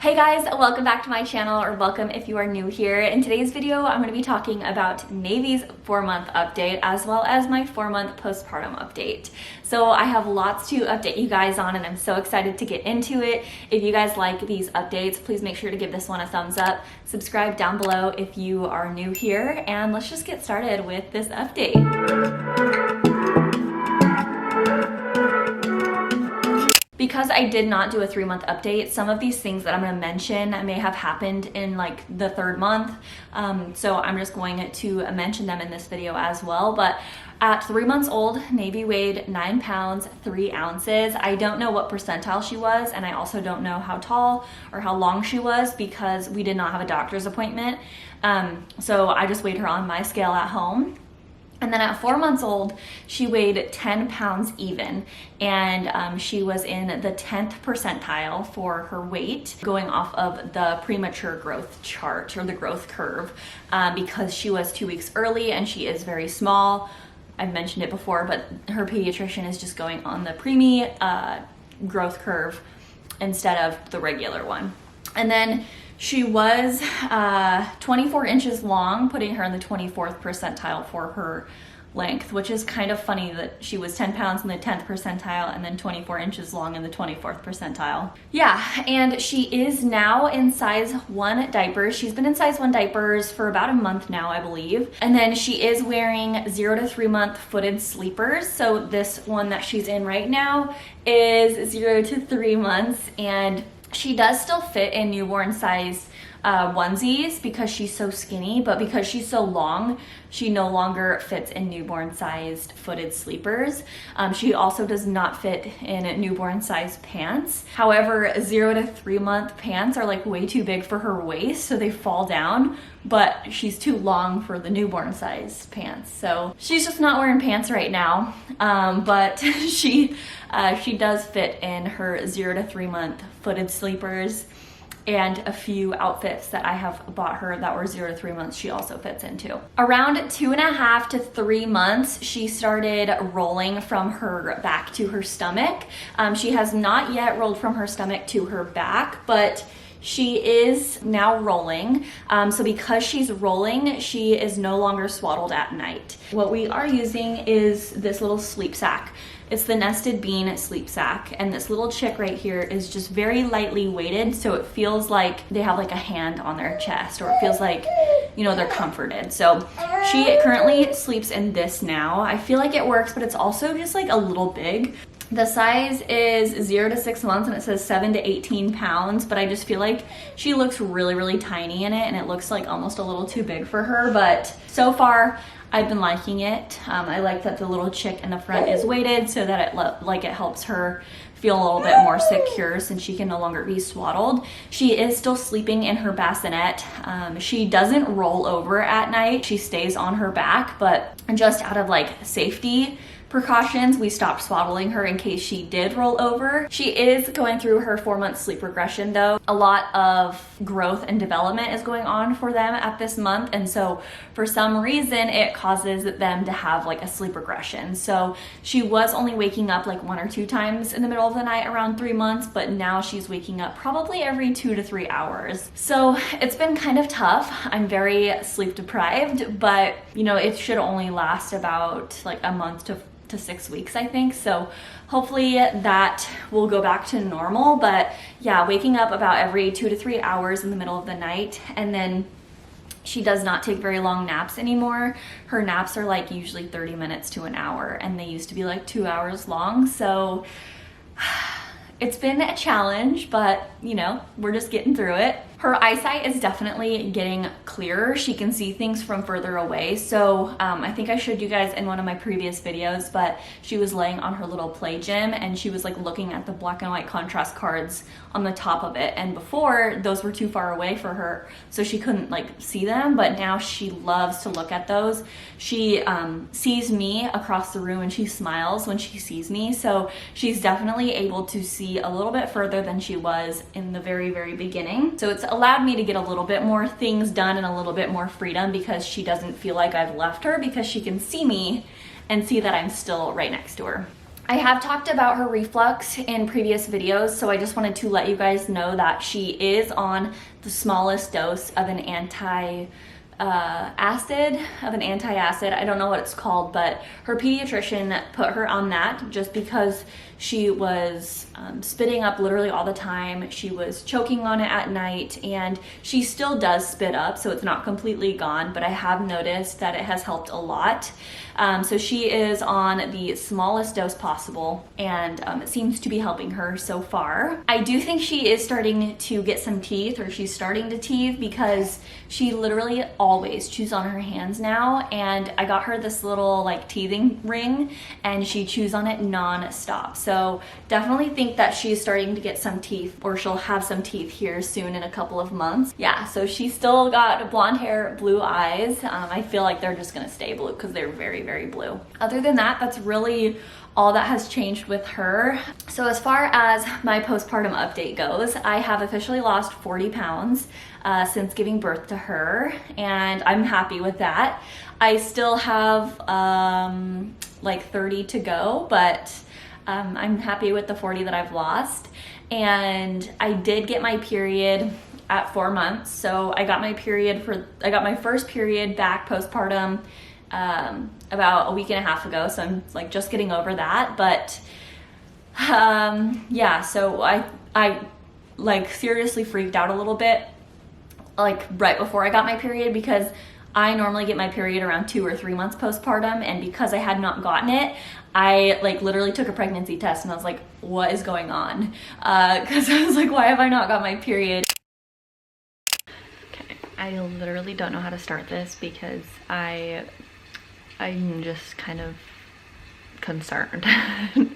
Hey guys, welcome back to my channel, or welcome if you are new here. In today's video, I'm going to be talking about Navy's 4-month update as well as my 4-month postpartum update. So I have lots to update you guys on and I'm so excited to get into it. If you guys like these updates, please make sure to give this one a thumbs up. Subscribe down below if you are new here, and let's just get started with this update. Because I did not do a 3-month update, some of these things that I'm going to mention may have happened in like the 3rd month. So I'm just going to mention them in this video as well. But at 3 months old, Navy weighed 9 pounds, 3 ounces. I don't know what percentile she was, and I also don't know how tall or how long she was because we did not have a doctor's appointment. So I just weighed her on my scale at home. And then at 4 months old, she weighed 10 pounds even, and she was in the 10th percentile for her weight, going off of the premature growth chart or the growth curve, because she was 2 weeks early and she is very small. I've mentioned it before, but her pediatrician is just going on the preemie growth curve instead of the regular one. And then she was 24 inches long, putting her in the 24th percentile for her length, which is kind of funny that she was 10 pounds in the 10th percentile and then 24 inches long in the 24th percentile. Yeah, and she is now in size 1 diapers. She's been in size 1 diapers for about a month now, I believe. And then she is wearing 0 to 3 month footed sleepers. So this one that she's in right now is 0 to 3 months, and she does still fit in newborn size onesies because she's so skinny, but because she's so long, she no longer fits in newborn sized footed sleepers. She also does not fit in newborn sized pants. However, 0 to 3 month pants are like way too big for her waist, so they fall down, but she's too long for the newborn sized pants. So she's just not wearing pants right now, but she does fit in her 0 to 3 month footed sleepers, and a few outfits that I have bought her that were 0 to 3 months she also fits into. Around 2.5 to 3 months, she started rolling from her back to her stomach. She has not yet rolled from her stomach to her back, but she is now rolling. So because she's rolling, she is no longer swaddled at night. What we are using is this little sleep sack. It's the Nested Bean sleep sack, and this little chick right here is just very lightly weighted, so it feels like they have like a hand on their chest, or it feels like, you know, they're comforted. So she currently sleeps in this now. I feel like it works, but it's also just like a little big. The size is 0 to 6 months, and it says 7 to 18 pounds, but I just feel like she looks really, really tiny in it, and it looks like almost a little too big for her, but so far I've been liking it. I like that the little chick in the front is weighted so that it helps her feel a little bit more secure since she can no longer be swaddled. She is still sleeping in her bassinet. She doesn't roll over at night. She stays on her back, but just out of like safety precautions, we stopped swaddling her in case she did roll over. She is going through her 4-month sleep regression though. A lot of growth and development is going on for them at this month, and so for some reason it causes them to have like a sleep regression. So she was only waking up like 1 or 2 times in the middle of the night around 3 months, but now she's waking up probably every 2 to 3 hours. So it's been kind of tough. I'm very sleep deprived, but you know, it should only last about like a month to 6 weeks, I think. So hopefully that will go back to normal. But yeah, waking up about every 2 to 3 hours in the middle of the night, and then she does not take very long naps anymore. Her naps are like usually 30 minutes to an hour, and they used to be like 2 hours long. So it's been a challenge, but you know, we're just getting through it. Her eyesight is definitely getting clearer. She can see things from further away. So I think I showed you guys in one of my previous videos, but she was laying on her little play gym and she was like looking at the black and white contrast cards on the top of it. And before, those were too far away for her, so she couldn't like see them, but now she loves to look at those. She sees me across the room and she smiles when she sees me. So she's definitely able to see a little bit further than she was in the very, very beginning. So it's allowed me to get a little bit more things done and a little bit more freedom because she doesn't feel like I've left her, because she can see me and see that I'm still right next to her. I have talked about her reflux in previous videos, so I just wanted to let you guys know that she is on the smallest dose of an antacid. I don't know what it's called, but her pediatrician put her on that just because she was spitting up literally all the time. She was choking on it at night, and she still does spit up, so it's not completely gone, but I have noticed that it has helped a lot. So she is on the smallest dose possible, and it seems to be helping her so far. I do think she is starting to get some teeth, or she's starting to teeth, because she literally always chews on her hands now, and I got her this little like teething ring, and she chews on it non-stop. So definitely think that she's starting to get some teeth, or she'll have some teeth here soon in a couple of months. Yeah, so she's still got blonde hair, blue eyes. I feel like they're just gonna stay blue because they're very, very blue. Other than that, that's really all that has changed with her. So as far as my postpartum update goes, I have officially lost 40 pounds since giving birth to her, and I'm happy with that. I still have like 30 to go, but I'm happy with the 40 that I've lost. And I did get my period at 4 months. So I got my first period back postpartum about a week and a half ago. So I'm like just getting over that. But yeah, so I like seriously freaked out a little bit like right before I got my period, because I normally get my period around 2 or 3 months postpartum, and because I had not gotten it, I like literally took a pregnancy test and I was like, what is going on? Because I was like, why have I not got my period? Okay, I literally don't know how to start this because I'm just kind of concerned.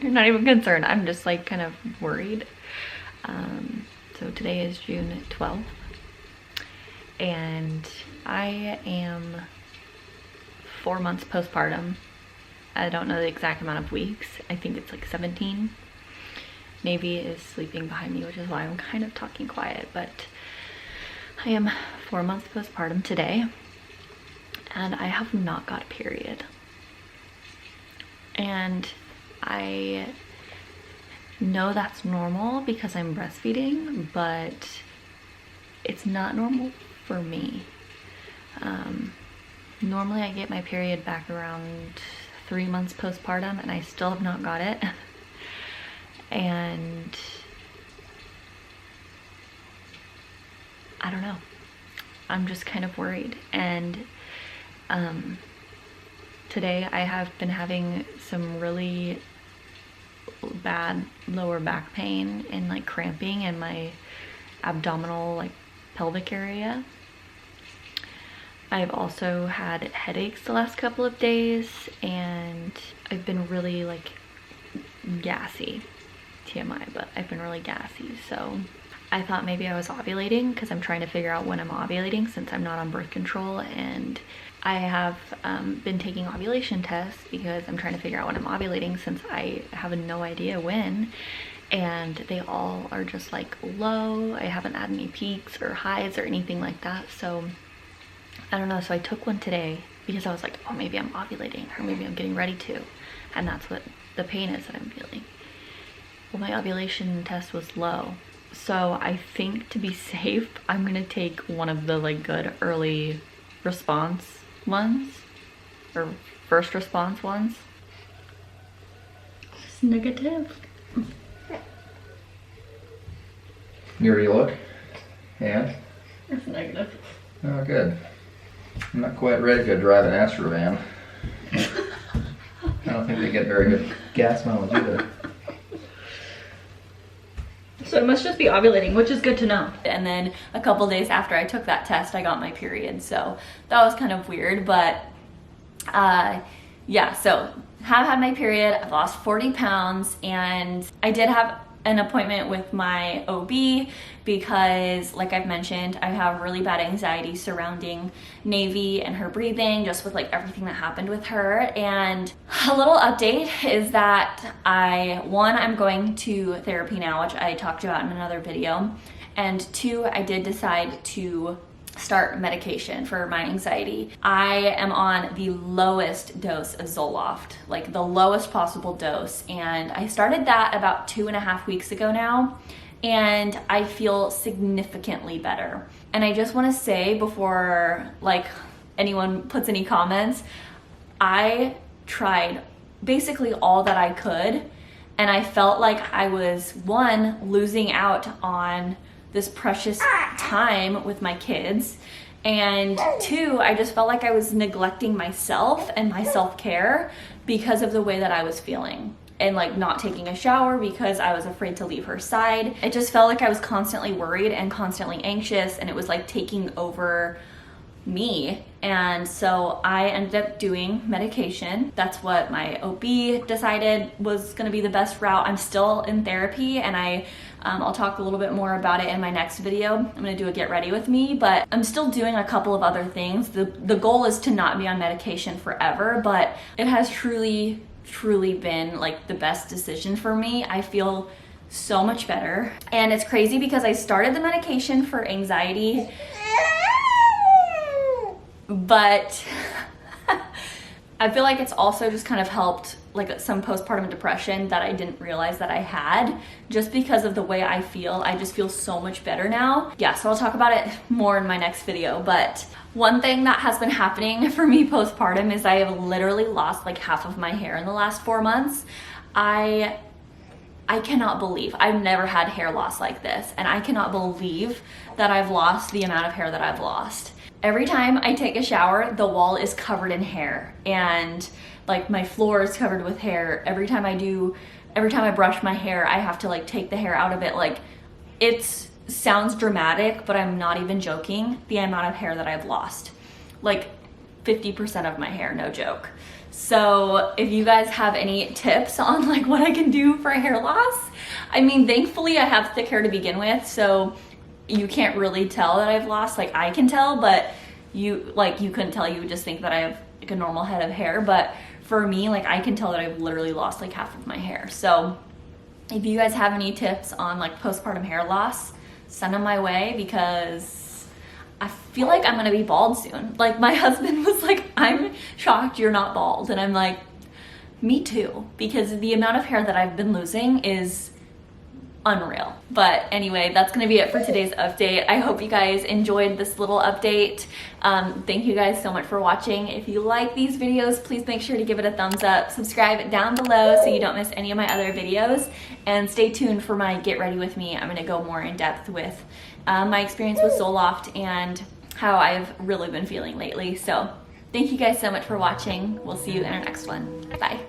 Not even concerned, I'm just like kind of worried. So today is June 12th. And I am 4 months postpartum. I don't know the exact amount of weeks. I think it's like 17. Navy is sleeping behind me, which is why I'm kind of talking quiet, but I am 4 months postpartum today, and I have not got a period. And I know that's normal because I'm breastfeeding, but it's not normal for me. Normally I get my period back around 3 months postpartum, and I still have not got it. And I don't know, I'm just kind of worried. And today I have been having some really bad lower back pain and like cramping in my abdominal like pelvic area. I've also had headaches the last couple of days, and I've been really like gassy. TMI, but I've been really gassy. So I thought maybe I was ovulating because I'm trying to figure out when I'm ovulating since I'm not on birth control, and I have been taking ovulation tests because I'm trying to figure out when I'm ovulating since I have no idea when, and they all are just like low. I haven't had any peaks or highs or anything like that, so I don't know. So I took one today because I was like, oh, maybe I'm ovulating, or maybe I'm getting ready to, and that's what the pain is that I'm feeling. Well, my ovulation test was low, so I think to be safe I'm gonna take one of the like good early response ones, or first response ones. It's negative. You ready to look? And? It's negative. Oh, good. I'm not quite ready to drive an Astro van. I don't think they get very good gas mileage either. So it must just be ovulating, which is good to know. And then a couple days after I took that test, I got my period. So that was kind of weird, but yeah, so have had my period. I've lost 40 pounds, and I did have an appointment with my OB because, like I've mentioned, I have really bad anxiety surrounding Navy and her breathing, just with like everything that happened with her. And a little update is that I'm going to therapy now, which I talked about in another video, and 2, I did decide to start medication for my anxiety. I am on the lowest dose of Zoloft, like the lowest possible dose. And I started that about 2.5 weeks ago now, and I feel significantly better. And I just want to say before like anyone puts any comments, I tried basically all that I could, and I felt like I was, one, losing out on this precious time with my kids, and two, I just felt like I was neglecting myself and my self-care because of the way that I was feeling, and like not taking a shower because I was afraid to leave her side. It just felt like I was constantly worried and constantly anxious, and it was like taking over me. And so I ended up doing medication. That's what my OB decided was going to be the best route. I'm still in therapy, and I'll talk a little bit more about it in my next video. I'm going to do a get ready with me, but I'm still doing a couple of other things. The goal is to not be on medication forever, but it has truly been like the best decision for me. I feel so much better, and it's crazy because I started the medication for anxiety, but I feel like it's also just kind of helped like some postpartum depression that I didn't realize that I had, just because of the way I feel. I just feel so much better now. Yeah, so I'll talk about it more in my next video. But one thing that has been happening for me postpartum is I have literally lost like half of my hair in the last 4 months. I cannot believe I've never had hair loss like this, and I cannot believe that I've lost the amount of hair that I've lost. Every time I take a shower, the wall is covered in hair, and like my floor is covered with hair. Every time I brush my hair, I have to like take the hair out of it. Like, it sounds dramatic, but I'm not even joking, the amount of hair that I've lost. Like 50% of my hair, no joke. So if you guys have any tips on like what I can do for hair loss, I mean, thankfully I have thick hair to begin with, so you can't really tell that I've lost. Like, I can tell, but you couldn't tell. You would just think that I have like a normal head of hair. But for me, like, I can tell that I've literally lost like half of my hair. So if you guys have any tips on like postpartum hair loss, send them my way, because I feel like I'm gonna be bald soon. Like, my husband was like, I'm shocked you're not bald. And I'm like, me too, because the amount of hair that I've been losing is unreal. But anyway, that's gonna be it for today's update. I hope you guys enjoyed this little update. Thank you guys so much for watching. If you like these videos, please make sure to give it a thumbs up. Subscribe down below so you don't miss any of my other videos, and stay tuned for my get ready with me. I'm gonna go more in depth with my experience with Zoloft and how I've really been feeling lately. So thank you guys so much for watching. We'll see you in our next one. Bye.